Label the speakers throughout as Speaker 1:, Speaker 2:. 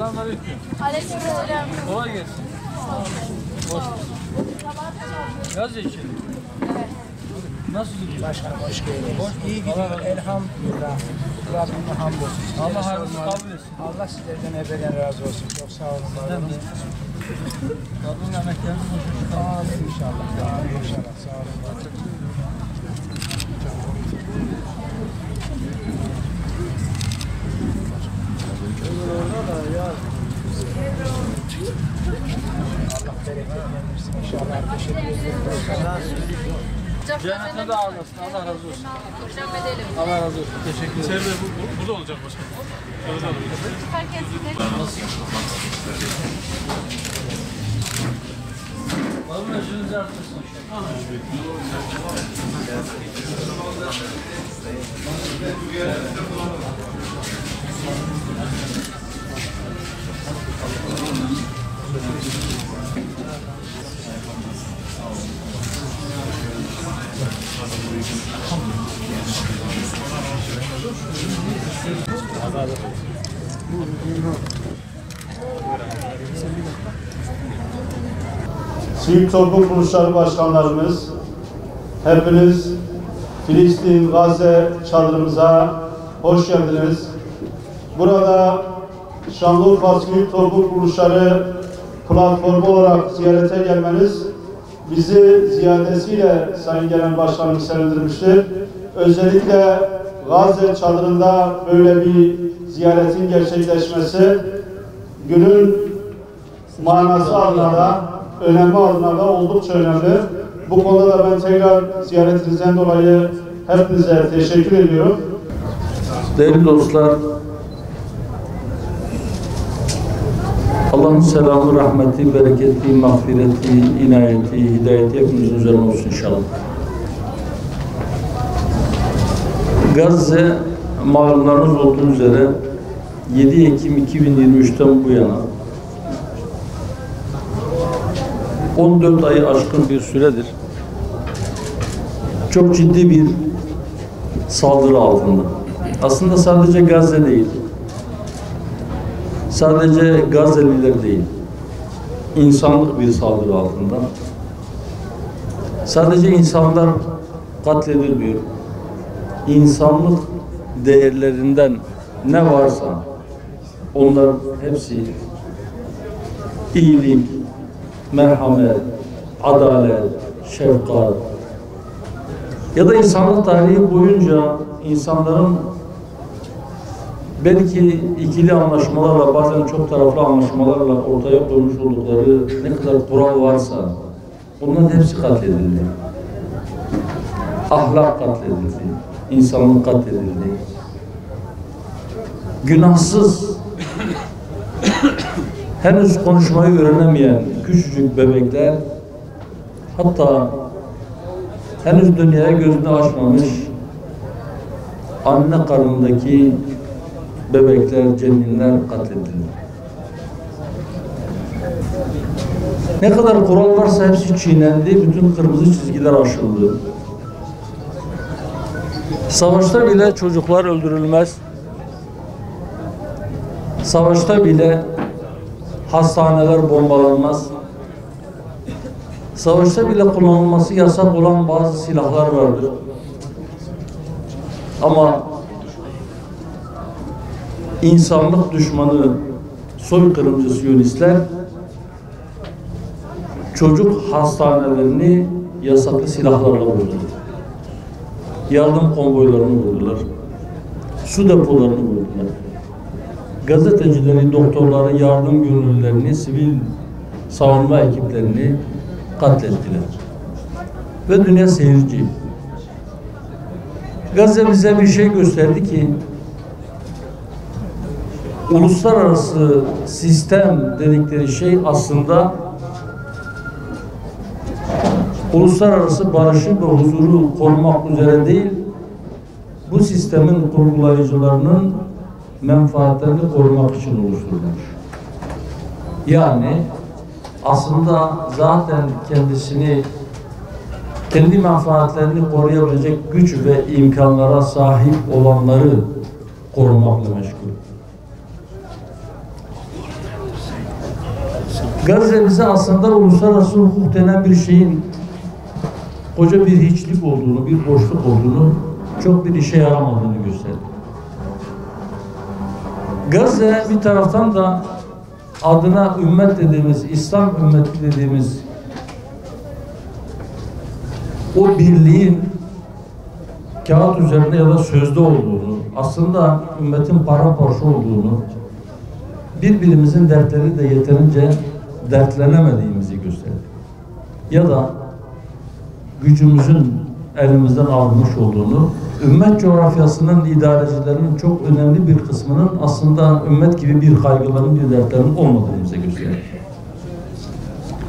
Speaker 1: Selamünaleyküm.
Speaker 2: Aleykümselam.
Speaker 1: Kolay gelsin. Hoş Gazze için. Nasıl gidiyor?
Speaker 3: Başkanım hoş geldiniz. İyi gidiyor elhamdülillah. Rabbime hamdolsun.
Speaker 1: Allah hayrınızı kabul etsin.
Speaker 3: Allah sizlerden ebeden razı olsun. Çok sağ olun.
Speaker 1: Rabbim emeklerinizi boşa çıkarmasın.
Speaker 3: Amin inşallah. Amin inşallah. Sağ olun. Allah bereket versin inşallah. Teşekkür ederim.
Speaker 1: Cennete de ağırlasın. Allah razı olsun.
Speaker 2: Hocam edelim.
Speaker 1: Allah razı olsun. Teşekkür ederim.
Speaker 4: İçeride burada olacak başkanım. Şöyle de alalım.
Speaker 1: Babamın öcünüzü artırsın.
Speaker 5: Sivil Toplum Kuruluşları Başkanlarımız, hepiniz Filistin, Gazze çadırımıza hoş geldiniz. Burada Şanlıurfa Sivil Toplum Kuruluşları platformu olarak ziyarete gelmeniz bizi ziyadesiyle Sayın Genel Başkanımız sevindirmiştir. Özellikle Gazze çadırında böyle bir ziyaretin gerçekleşmesi günün manası adına da, önemi adına da oldukça önemli. Bu konuda da ben tekrar ziyaretinizden dolayı hepinize teşekkür ediyorum.
Speaker 6: Değerli dostlar, Allah'ın selamı, rahmeti, bereketi, mağfireti, inayeti, hidayeti hepimizin üzerine olsun inşallah. Gazze, malumlarınız olduğu üzere 7 Ekim 2023'ten bu yana 14 ayı aşkın bir süredir çok ciddi bir saldırı altında. Aslında sadece Gazze değil, sadece Gazze'liler değil, insanlık bir saldırı altında. Sadece insanlar katledilmiyor. İnsanlık değerlerinden ne varsa onlar hepsi iyilik, merhamet, adalet, şefkat ya da insanlık tarihi boyunca insanların belki ikili anlaşmalarla, bazen çok taraflı anlaşmalarla ortaya koymuş oldukları ne kadar kural varsa bunların hepsi katledildi. Ahlak katledildi, insanlık katledildi. Günahsız, henüz konuşmayı öğrenemeyen küçücük bebekler, hatta henüz dünyaya gözünü açmamış anne karnındaki bebekler, cenninler katledildi. Ne kadar kural varsa hepsi çiğnendi, bütün kırmızı çizgiler aşıldı. Savaşta bile çocuklar öldürülmez. Savaşta bile hastaneler bombalanmaz. Savaşta bile kullanılması yasak olan bazı silahlar vardır. Ama insanlık düşmanı, soykırımcı Siyonistler çocuk hastanelerini yasaklı silahlarla vurdular. Yardım konvoylarını vurdular. Su depolarını vurdular. Gazetecileri, doktorları, yardım gönüllülerini, sivil savunma ekiplerini katlettiler. Ve dünya seyirci. Gazze bize bir şey gösterdi ki uluslararası sistem dedikleri şey aslında uluslararası barışı ve huzuru korumak üzere değil, bu sistemin kurgulayıcılarının menfaatlerini korumak için oluşturulmuş. Yani aslında zaten kendi menfaatlerini koruyabilecek güç ve imkanlara sahip olanları korumakla meşgul. Gazze bize aslında uluslararası hukuk denen bir şeyin koca bir hiçlik olduğunu, bir boşluk olduğunu, çok bir işe yaramadığını gösterdi. Gazze bir taraftan da adına ümmet dediğimiz, İslam ümmeti dediğimiz o birliğin kağıt üzerinde ya da sözde olduğunu, aslında ümmetin paramparça olduğunu, birbirimizin dertleri de yeterince dertlenemediğimizi gösterdi. Ya da gücümüzün elimizden alınmış olduğunu, ümmet coğrafyasının idarecilerinin çok önemli bir kısmının aslında ümmet gibi bir kaygıların, bir dertlerinin olmadığını bize gösterdi.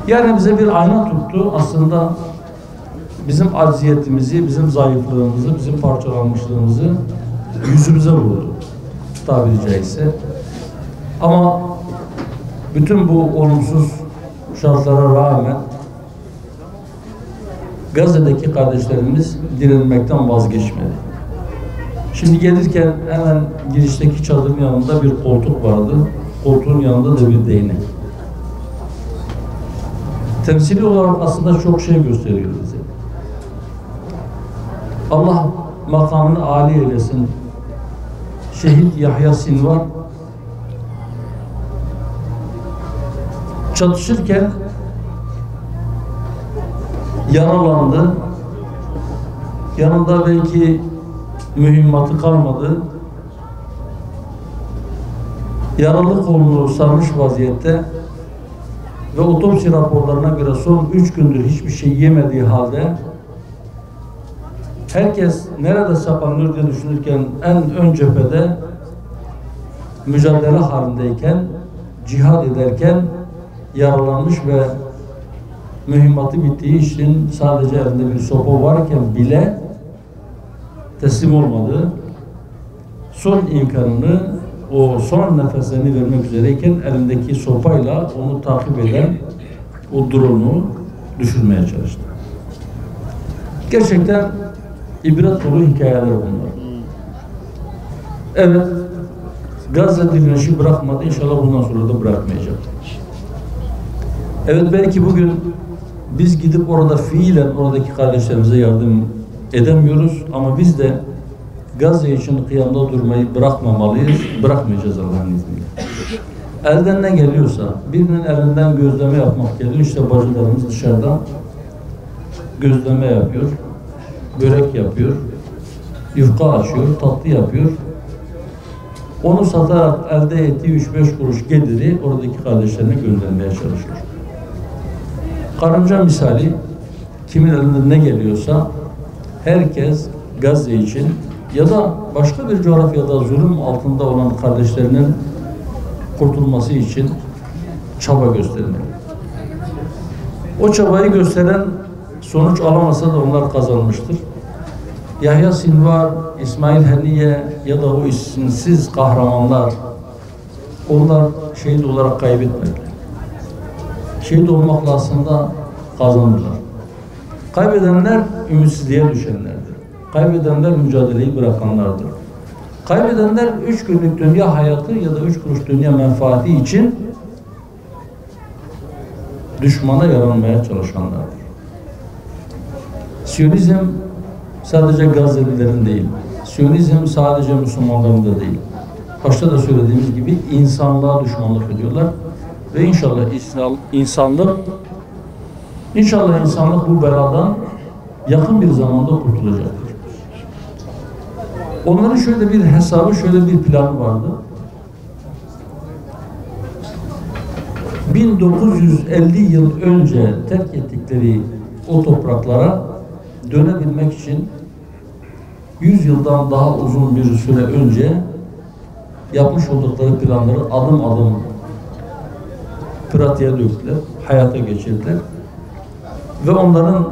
Speaker 6: Yani bize bir ayna tuttu, aslında bizim acziyetimizi, bizim zayıflığımızı, bizim parçalanmışlığımızı yüzümüze vurdu tabiri caizse. Ama bütün bu olumsuz şartlara rağmen Gazze'deki kardeşlerimiz direnmekten vazgeçmedi. Şimdi gelirken hemen girişteki çadırın yanında bir koltuk vardı. Koltuğun yanında da bir değnek. Temsili olarak aslında çok şey gösteriyor bize. Allah makamını âli eylesin. Şehit Yahya Sinvar çatışırken yaralandı. Yanında belki mühimmatı kalmadı. Yaralı kolunu sarmış vaziyette ve otopsi raporlarına göre son 3 gündür hiçbir şey yemediği halde herkes nerede saklanır diye düşünürken en ön cephede mücadele halindeyken, cihad ederken yaralanmış ve mühimmatı bittiği için sadece elinde bir sopa varken bile teslim olmadı. Son imkanını, o son nefeslerini vermek üzereyken elindeki sopayla onu takip eden o drone'u düşürmeye çalıştı. Gerçekten ibret dolu hikayeler bunlar. Evet, Gazze direnişi bırakmadı. İnşallah bundan sonra da bırakmayacak. Evet, belki bugün biz gidip orada fiilen oradaki kardeşlerimize yardım edemiyoruz ama biz de Gazze için kıyamda durmayı bırakmamalıyız, bırakmayacağız Allah'ın izniyle. Elden ne geliyorsa, birinin elinden gözleme yapmak geliyor, işte bacılarımız dışarıda gözleme yapıyor, börek yapıyor, yufka açıyor, tatlı yapıyor. Onu satarak elde ettiği 3-5 kuruş geliri oradaki kardeşlerine göndermeye çalışıyor. Karınca misali, kimin elinde ne geliyorsa herkes Gazze için ya da başka bir coğrafyada zulüm altında olan kardeşlerinin kurtulması için çaba göstermeli. O çabayı gösteren sonuç alamasa da onlar kazanmıştır. Yahya Sinvar, İsmail Haniye ya da o isimsiz kahramanlar, onlar şehit olarak kaybetmediler. Şehit olmakla aslında kazanırlar. Kaybedenler ümitsizliğe düşenlerdir. Kaybedenler mücadeleyi bırakanlardır. Kaybedenler 3 günlük dünya hayatı ya da 3 kuruş dünya menfaati için düşmana yaranmaya çalışanlardır. Siyonizm sadece Gazze'lilerin değil, Siyonizm sadece Müslümanların da değil. Başta da söylediğimiz gibi insanlığa düşmanlık ediyorlar ve inşallah insanlık bu beladan yakın bir zamanda kurtulacaktır. Onların şöyle bir hesabı, şöyle bir planı vardı. 1950 yıl önce terk ettikleri o topraklara dönebilmek için 100 yıldan daha uzun bir süre önce yapmış oldukları planları adım adım pratiğe döktüler, hayata geçirdiler. Ve onların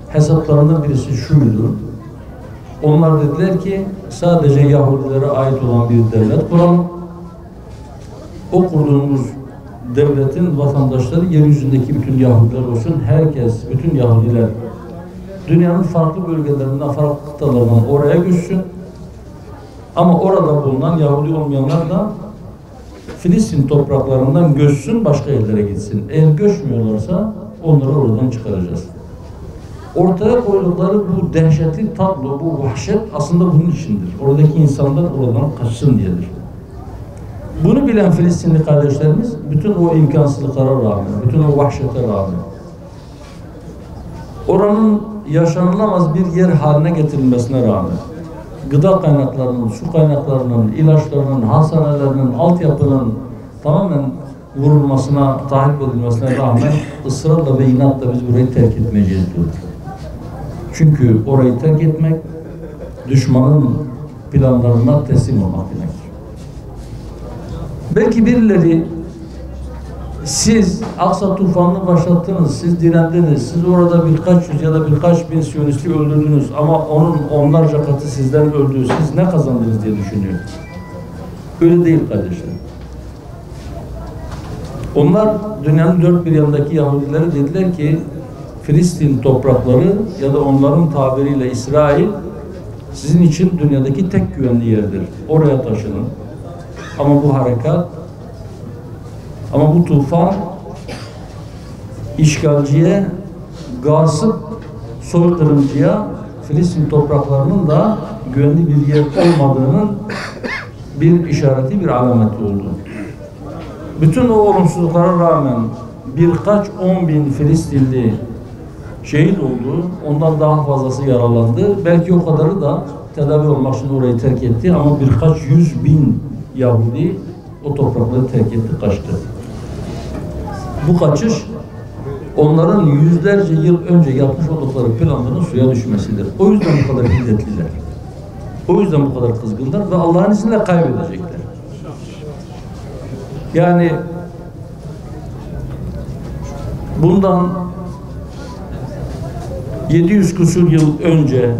Speaker 6: hesaplarından birisi şuydu. Onlar dediler ki sadece Yahudilere ait olan bir devlet kuralım. O kurduğumuz devletin vatandaşları yeryüzündeki bütün Yahudiler olsun. Herkes, bütün Yahudiler dünyanın farklı bölgelerinden, farklı kıtalarından oraya göçsün. Ama orada bulunan Yahudi olmayanlar da Filistin topraklarından göçsün, başka yerlere gitsin. Eğer göçmüyorlarsa onları oradan çıkaracağız. Ortaya koydukları bu dehşetli tablo, bu vahşet aslında bunun içindir. Oradaki insanlar oradan kaçsın diyedir. Bunu bilen Filistinli kardeşlerimiz bütün o imkansızlıklara rağmen, bütün o vahşete rağmen oranın yaşanılamaz bir yer haline getirilmesine rağmen gıda kaynaklarının, su kaynaklarının, ilaçlarının, hastanelerinin, altyapının tamamen vurulmasına, tahrip edilmesine rağmen ısrarla ve inatla biz burayı terk etmeyeceğiz diyorlar. Çünkü orayı terk etmek düşmanın planlarına teslim olmak demektir. Belki birileri siz Aksa tufanını başlattınız, siz direndiniz, siz orada birkaç yüz ya da birkaç bin Siyonisti öldürdünüz ama onun onlarca katı sizden öldü, siz ne kazandınız diye düşünüyor. Öyle değil kardeşler. Onlar dünyanın dört bir yanındaki Yahudilere dediler ki Filistin toprakları ya da onların tabiriyle İsrail sizin için dünyadaki tek güvenli yerdir. Oraya taşının. Ama bu harekat, ama bu tufan işgalciye, gasıp, soykırımcıya Filistin topraklarının da güvenli bir yer olmadığının bir işareti, bir alameti oldu. Bütün o olumsuzluklara rağmen birkaç 10.000 Filistinli şehit oldu. Ondan daha fazlası yaralandı. Belki o kadarı da tedavi olmak için orayı terk etti ama birkaç 100.000 Yahudi o toprakları terk etti, kaçtı. Bu kaçış onların yüzlerce yıl önce yapmış oldukları planların suya düşmesidir. O yüzden bu kadar hiddetliler. O yüzden bu kadar kızgınlar ve Allah'ın izniyle kaybedecekler. Yani bundan 700 küsur yıl önce,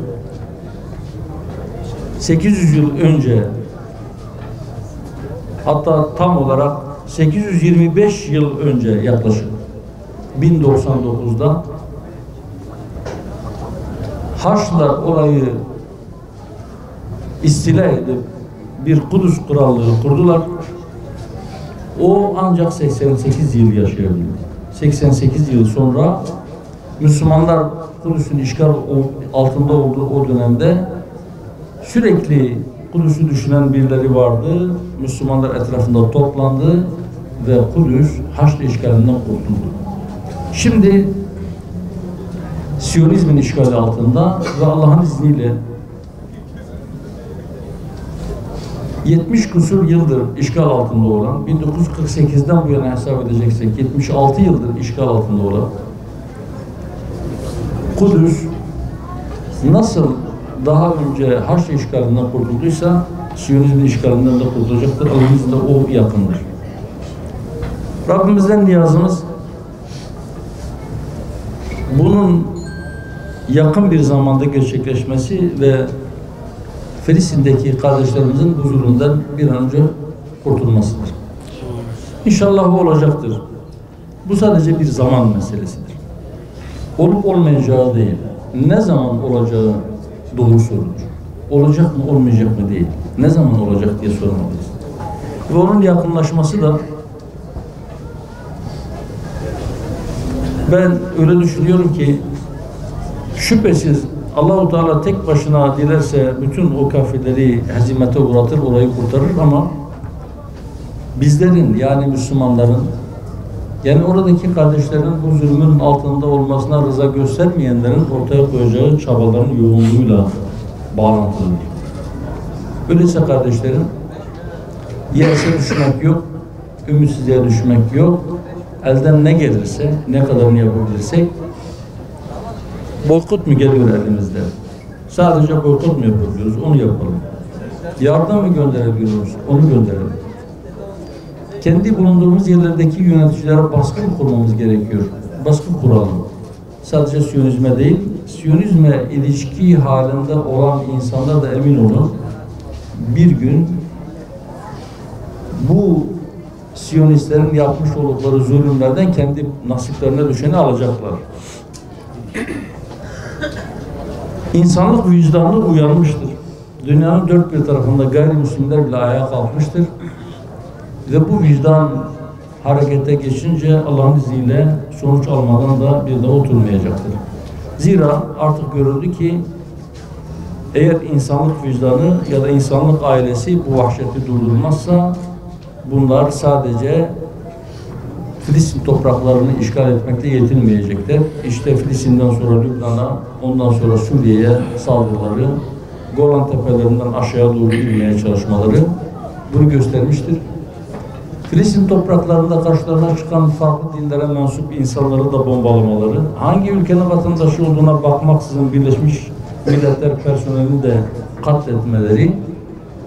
Speaker 6: 800 yıl önce, hatta tam olarak 825 yıl önce yaklaşık 1099'da Haçlılar orayı istila edip bir Kudüs krallığı kurdular. O ancak 88 yıl yaşayabildi. 88 yıl sonra Müslümanlar Kudüs'ün işgal altında olduğu o dönemde sürekli Kudüs'ü düşünen birileri vardı. Müslümanlar etrafında toplandı ve Kudüs Haçlı işgalinden kurtuldu. Şimdi Siyonizmin işgali altında ve Allah'ın izniyle 70 küsur yıldır işgal altında olan, 1948'den bu yana hesap edeceksek 76 yıldır işgal altında olan Kudüs nasıl daha önce Haçlı işgalinden kurtulduysa Siyonizmin işgalinden de kurtulacaktır. Allah'ın izniyle o yakındır. Rabbimizden niyazımız bunun yakın bir zamanda gerçekleşmesi ve Filistin'deki kardeşlerimizin huzurundan bir an önce kurtulmasıdır. İnşallah bu olacaktır. Bu sadece bir zaman meselesidir. Olup olmayacağı değil. Ne zaman olacağı doğru sorudur. Olacak mı olmayacak mı değil. Ne zaman olacak diye sormalıyız. Ve onun yakınlaşması da ben öyle düşünüyorum ki şüphesiz Allah-u Teala tek başına dilerse bütün o kafirleri hezimete uğratır, orayı kurtarır ama bizlerin yani Müslümanların yani oradaki kardeşlerin bu zulmün altında olmasına rıza göstermeyenlerin ortaya koyacağı çabaların yoğunluğuyla bağlantılıdır. Öyleyse kardeşlerim yerse düşmek yok, ümitsizliğe düşmek yok. Elden ne gelirse, ne kadarını yapabilirsek boykot mu geliyor elimizde? Sadece boykot mu yapabiliyoruz? Onu yapalım. Yardım mı gönderebiliyoruz? Onu gönderelim. Kendi bulunduğumuz yerlerdeki yöneticilere baskı mı kurmamız gerekiyor? Baskı kuralım. Sadece Siyonizme değil, Siyonizme ilişki halinde olan insanlar da emin olun bir gün bu Siyonistlerin yapmış oldukları zulümlerden kendi nasiplerine düşeni alacaklar. İnsanlık vicdanı uyanmıştır. Dünyanın dört bir tarafında gayrimüslimler bile ayağa kalkmıştır. Ve bu vicdan harekete geçince Allah'ın izniyle sonuç almadan da bir daha oturmayacaktır. Zira artık görüldü ki eğer insanlık vicdanı ya da insanlık ailesi bu vahşeti durdurmazsa bunlar sadece Filistin topraklarını işgal etmekte yetinmeyecekler. İşte Filistin'den sonra Lübnan'a, ondan sonra Suriye'ye saldırıları, Golan Tepelerinden aşağı doğru inmeye çalışmaları bunu göstermiştir. Filistin topraklarında karşılarına çıkan farklı dinlere mensup insanları da bombalamaları, hangi ülkenin vatandaşı olduğuna bakmaksızın Birleşmiş Milletler personelini de katletmeleri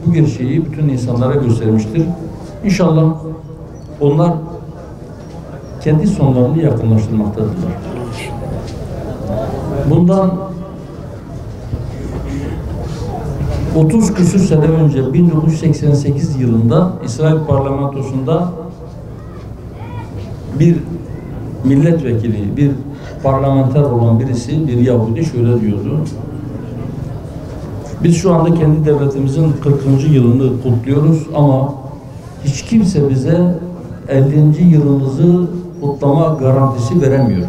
Speaker 6: bu bir şeyi bütün insanlara göstermiştir. İnşallah onlar kendi sonlarını yakınlaştırmaktadırlar. Bundan 30 küsur sene önce 1988 yılında İsrail parlamentosunda bir milletvekili, bir parlamenter olan birisi, bir Yahudi şöyle diyordu. Biz şu anda kendi devletimizin 40. yılını kutluyoruz ama hiç kimse bize 50. yılımızı kutlama garantisi veremiyor.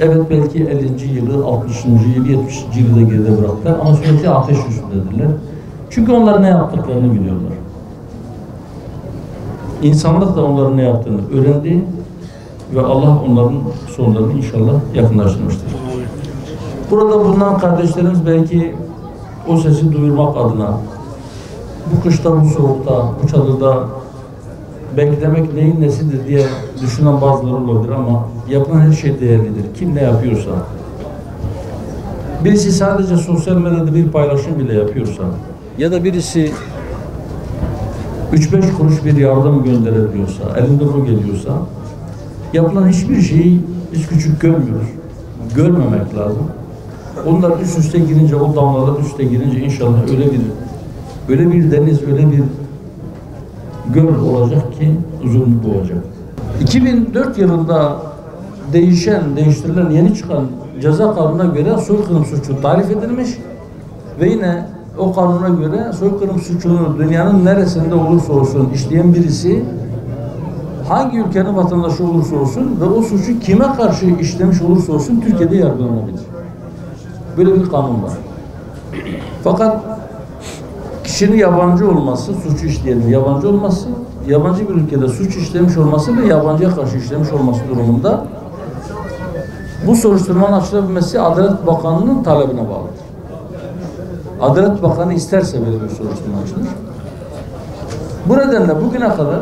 Speaker 6: Evet, belki 50. yılı, 60. yılı, 70. yılı da geride bıraktılar ama sürekli ateş üstündedirler. Çünkü onlar ne yaptıklarını biliyorlar. İnsanlık da onların ne yaptığını öğrendi ve Allah onların sonlarını inşallah yakınlaştırmıştır. Burada bulunan kardeşlerimiz belki o sesi duyurmak adına bu kışta, bu soğukta, bu çadırda beklemek neyin nesidir diye düşünen bazıları olabilir ama yapılan her şey değerlidir. Kim ne yapıyorsa, birisi sadece sosyal medyada bir paylaşım bile yapıyorsa ya da birisi 3-5 kuruş bir yardım gönderebiliyorsa, elinden o geliyorsa, yapılan hiçbir şeyi biz küçük görmüyoruz. Görmemek lazım. Onlar üst üste girince, o damlalar üst üste girince inşallah öyle bir deniz, öyle bir göl olacak ki zulmü boğacak. 2004 yılında değiştirilen, yeni çıkan ceza kanununa göre soykırım suçu tarif edilmiş ve yine o kanuna göre soykırım suçunu dünyanın neresinde olursa olsun işleyen birisi hangi ülkenin vatandaşı olursa olsun ve o suçu kime karşı işlemiş olursa olsun Türkiye'de yargılanabilir. Böyle bir kanun var. Fakat kişinin yabancı olması, suçu işleyenin yabancı olması, yabancı bir ülkede suç işlemiş olması ve yabancıya karşı işlemiş olması durumunda bu soruşturmanın açılabilmesi Adalet Bakanı'nın talebine bağlıdır. Adalet Bakanı isterse böyle bir soruşturma açılır. Bu nedenle bugüne kadar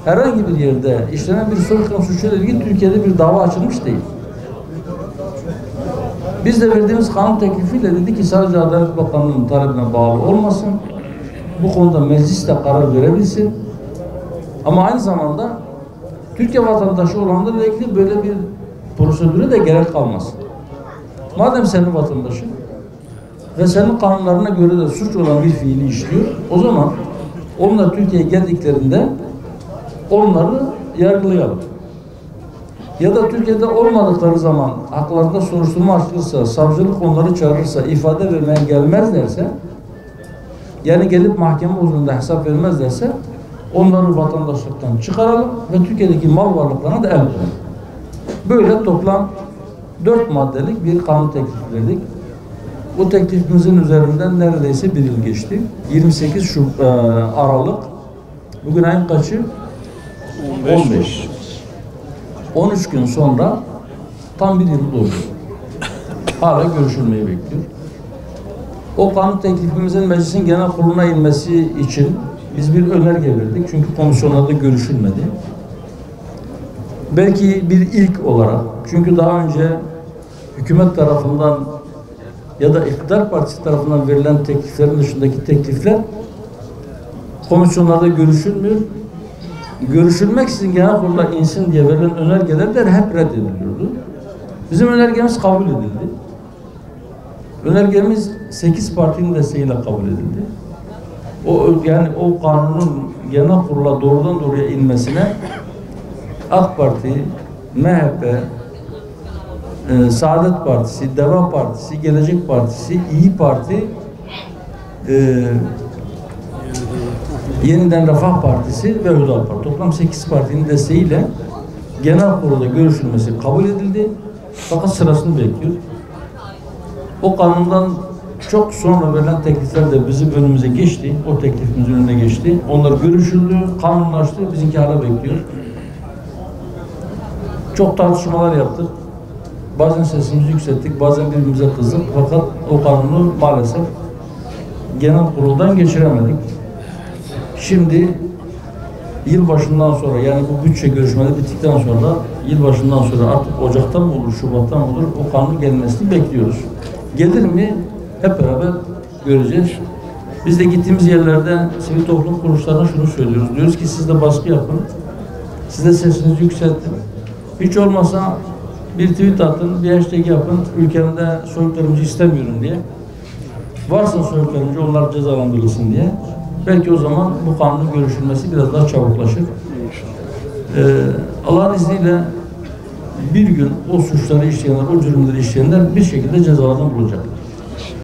Speaker 6: herhangi bir yerde işlenen bir soykırım suçuyla ilgili Türkiye'de bir dava açılmış değil. Biz de verdiğimiz kanun teklifiyle dedik ki sadece Adalet Bakanlığı'nın talebine bağlı olmasın. Bu konuda meclis de karar verebilsin. Ama aynı zamanda Türkiye vatandaşı olanlarla ilgili böyle bir prosedüre de gerek kalmasın. Madem senin vatandaşın ve senin kanunlarına göre de suç olan bir fiili işliyor, o zaman onlar Türkiye'ye geldiklerinde onları yargılayalım. Ya da Türkiye'de olmadıkları zaman haklarında soruşturma açılırsa, savcılık onları çağırırsa, ifade vermeye gelmezlerse, yani gelip mahkeme huzurunda hesap vermezlerse onları vatandaşlıktan çıkaralım ve Türkiye'deki mal varlıklarına da el koyalım. Böyle toplam 4 maddelik bir kanun teklifi verdik. Bu teklifimizin üzerinden neredeyse bir yıl geçti. 28 Aralık, bugün ayın kaçı? 15. 13 gün sonra tam bir yıl doldu. Hala görüşülmeyi bekliyor. O kanun teklifimizin meclisin genel kuruluna inmesi için biz bir önerge verdik. Çünkü komisyonlarda görüşülmedi. Belki bir ilk olarak, çünkü daha önce hükümet tarafından ya da iktidar partisi tarafından verilen tekliflerin dışındaki teklifler komisyonlarda görüşülmüyor. Görüşülmeksizin genel kurula insin diye verilen önergeler de hep reddediliyordu. Bizim önergemiz kabul edildi. Önergemiz 8 partinin desteğiyle kabul edildi. Yani o kanunun genel kurula doğrudan doğruya inmesine AK Parti, MHP, Saadet Partisi, Deva Partisi, Gelecek Partisi, İyi Parti, Yeniden Refah Partisi ve Hüdapar. Toplam 8 partinin desteğiyle genel kurulda görüşülmesi kabul edildi. Fakat sırasını bekliyor. O kanundan çok sonra verilen teklifler de bizim önümüze geçti. O teklifimizin önüne geçti. Onlar görüşüldü, kanunlaştı. Bizimki hala bekliyor. Çok tartışmalar yaptık. Bazen sesimizi yükselttik, bazen birbirimize kızdık. Fakat o kanunu maalesef genel kuruldan geçiremedik. Şimdi yılbaşından sonra, yani bu bütçe görüşmeleri bittikten sonra, yılbaşından sonra artık Ocak'tan mı olur, Şubat'tan mı olur, o kanun gelmesini bekliyoruz. Gelir mi? Hep beraber göreceğiz. Biz de gittiğimiz yerlerde sivil toplum kuruluşlarına şunu söylüyoruz. Diyoruz ki siz de baskı yapın. Siz de sesinizi yükseltin. Hiç olmazsa bir tweet atın, bir hashtag yapın. Ülkemde soykırımcı istemiyorum diye. Varsa soykırımcı, onlar cezalandırılsın diye. Belki o zaman bu kanunun görüşülmesi biraz daha çabuklaşır. Allah'ın izniyle bir gün o suçları işleyenler, o cürümleri işleyenler bir şekilde cezalarını bulacaklar.